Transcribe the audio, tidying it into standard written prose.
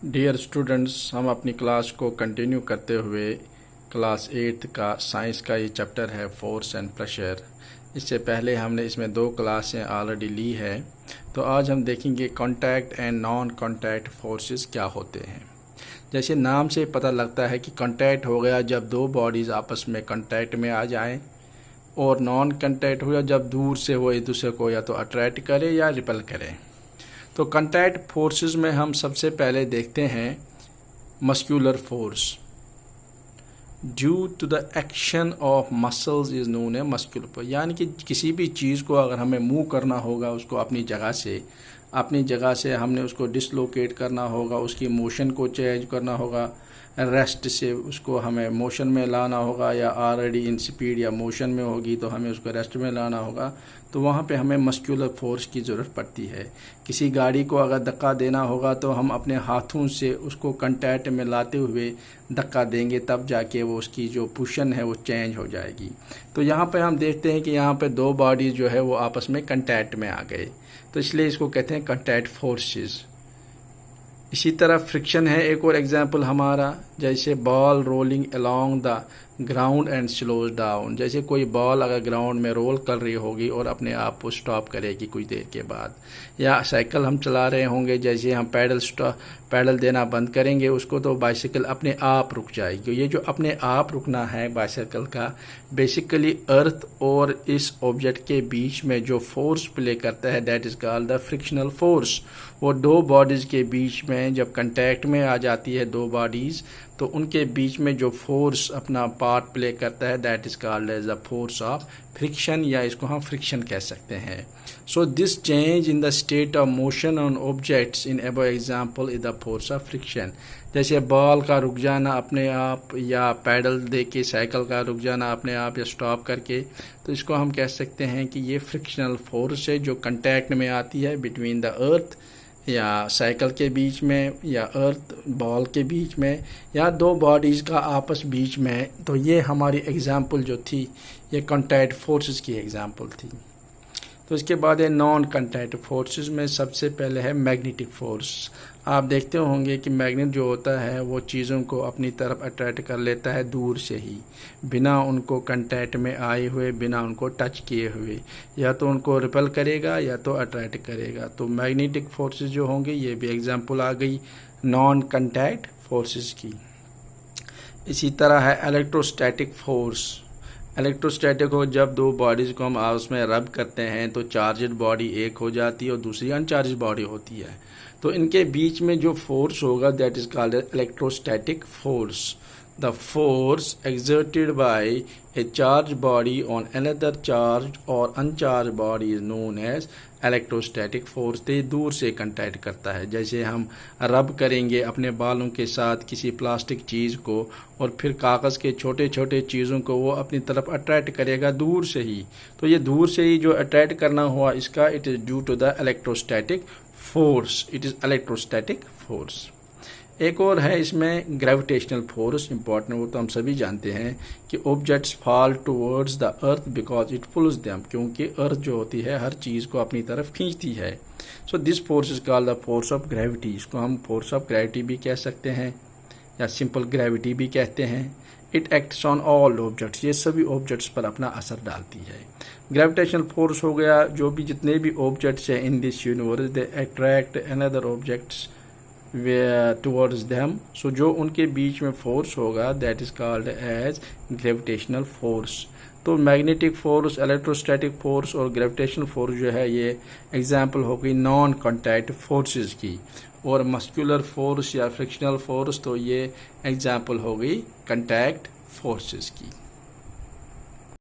Dear students, हम अपनी class को कंटिन्यू करते हुए क्लास 8 का साइंस का ये चैप्टर है फोर्स एंड प्रेशर। इससे पहले हमने इसमें 2 क्लासें ऑलरेडी ली है। तो आज हम देखेंगे contact and non contact forces क्या होते हैं। जैसे नाम से पता लगता है कि कांटेक्ट हो गया जब 2 बॉडीज़ आपस में कांटेक्ट में आ जाएं, और नॉन कांटेक्ट हो गया जब दूर से वो एक दूसरे को या तो अट्रैक्ट करे या रिपेल करें। तो कांटेक्ट फोर्सेस में हम सबसे पहले देखते हैं muscular force. Due to the action of muscles is known है मस्कुलर फोर्स, यानी कि किसी भी चीज़ को अगर हमें मूव करना होगा, उसको अपनी जगह से हमने उसको डिसलोकेट करना होगा, उसकी मोशन को चेंज करना होगा, रेस्ट से उसको हमें मोशन में लाना होगा, या ऑलरेडी इन स्पीड या मोशन में होगी तो हमें उसको रेस्ट में लाना होगा, तो वहाँ पे हमें मस्कुलर फोर्स की ज़रूरत पड़ती है। किसी गाड़ी को अगर धक्का देना होगा तो हम अपने हाथों से उसको कंटैक्ट में लाते हुए धक्का देंगे, तब जाके वो उसकी जो पोजीशन है वो चेंज हो जाएगी। तो यहाँ पे हम देखते हैं कि यहाँ पे 2 बॉडीज़ जो है वो आपस में कंटैक्ट में आ गए, तो इसलिए इसको कहते हैं कंटैक्ट फोर्सेस। इसी तरह फ्रिक्शन है एक और एग्जांपल हमारा, जैसे ball rolling along the ground and slows down. जैसे कोई बॉल अगर ग्राउंड में रोल कर रही होगी और अपने आप को स्टॉप करेगी कुछ देर के बाद, या साइकिल हम चला रहे होंगे, जैसे हम पैडल देना बंद करेंगे उसको तो बाइसिकल अपने आप रुक जाएगी। ये जो अपने आप रुकना है बाइसिकल का, बेसिकली अर्थ और इस ऑब्जेक्ट के बीच में जो फोर्स प्ले करता है that is called the frictional force. वो 2 बॉडीज़ के बीच में जब कंटैक्ट में आ जाती है 2 बॉडीज़, तो उनके बीच में जो फोर्स अपना पार्ट प्ले करता है that is called as the force of friction, या इसको हम फ्रिक्शन कह सकते हैं। So this change in the state of motion on objects in above example is the force of friction. जैसे बॉल का रुक जाना अपने आप, या पैडल दे के साइकिल का रुक जाना अपने आप या स्टॉप करके, तो इसको हम कह सकते हैं कि ये फ्रिक्शनल फोर्स है जो कंटैक्ट में आती है बिटवीन द अर्थ या साइकिल के बीच में, या अर्थ बॉल के बीच में, या 2 बॉडीज़ का आपस बीच में। तो ये हमारी एग्जांपल जो थी ये कांटेक्ट फोर्सेस की एग्जांपल थी। तो इसके बाद है नॉन कांटेक्ट फोर्सेस में सबसे पहले है मैग्नेटिक फोर्स। आप देखते होंगे कि मैग्नेट जो होता है वो चीज़ों को अपनी तरफ अट्रैक्ट कर लेता है दूर से ही, बिना उनको कांटेक्ट में आए हुए, बिना उनको टच किए हुए, या तो उनको रिपेल करेगा या तो अट्रैक्ट करेगा। तो मैग्नेटिक फोर्सेस जो होंगे ये भी एग्जांपल आ गई नॉन कांटेक्ट फोर्सेस की। इसी तरह है इलेक्ट्रोस्टैटिक फोर्स। इलेक्ट्रोस्टैटिक हो जब 2 बॉडीज़ को हम आपस में रब करते हैं तो चार्जड बॉडी एक हो जाती है और दूसरी अनचार्जड बॉडी होती है, तो इनके बीच में जो फोर्स होगा that is called electrostatic force. The force exerted by a charged body on another charged or uncharged body is known as electrostatic force. तो दूर से कंटैक्ट करता है, जैसे हम रब करेंगे अपने बालों के साथ किसी प्लास्टिक चीज़ को, और फिर कागज़ के छोटे छोटे चीज़ों को वो अपनी तरफ अट्रैक्ट करेगा दूर से ही। तो ये दूर से ही जो अट्रैक्ट करना हुआ इसका it is due to the electrostatic force, it is electrostatic force. एक और है इसमें ग्रेविटेशनल फोर्स, इंपॉर्टेंट, वो तो हम सभी जानते हैं कि objects fall towards the earth because it pools them, क्योंकि अर्थ जो होती है हर चीज़ को अपनी तरफ खींचती है। So this force is called the force of gravity. इसको हम फोर्स ऑफ ग्रेविटी भी कह सकते हैं या सिंपल ग्रेविटी भी कहते हैं। It acts on all objects, ये सभी ऑब्जेक्ट्स पर अपना असर डालती है। ग्रेविटेशनल फोर्स हो गया जो भी जितने भी ऑब्जेक्ट्स हैं in this universe they attract another objects towards them. So जो उनके बीच में फोर्स होगा that is called as gravitational force. तो मैग्नेटिक फोर्स, इलेक्ट्रोस्टैटिक फोर्स और ग्रेविटेशनल फोर्स जो है ये एग्जांपल हो गई नॉन कांटेक्ट फोर्सेस की। और मस्कुलर फोर्स या फ्रिक्शनल फोर्स तो ये एग्जांपल हो गई कांटेक्ट फोर्सेस की।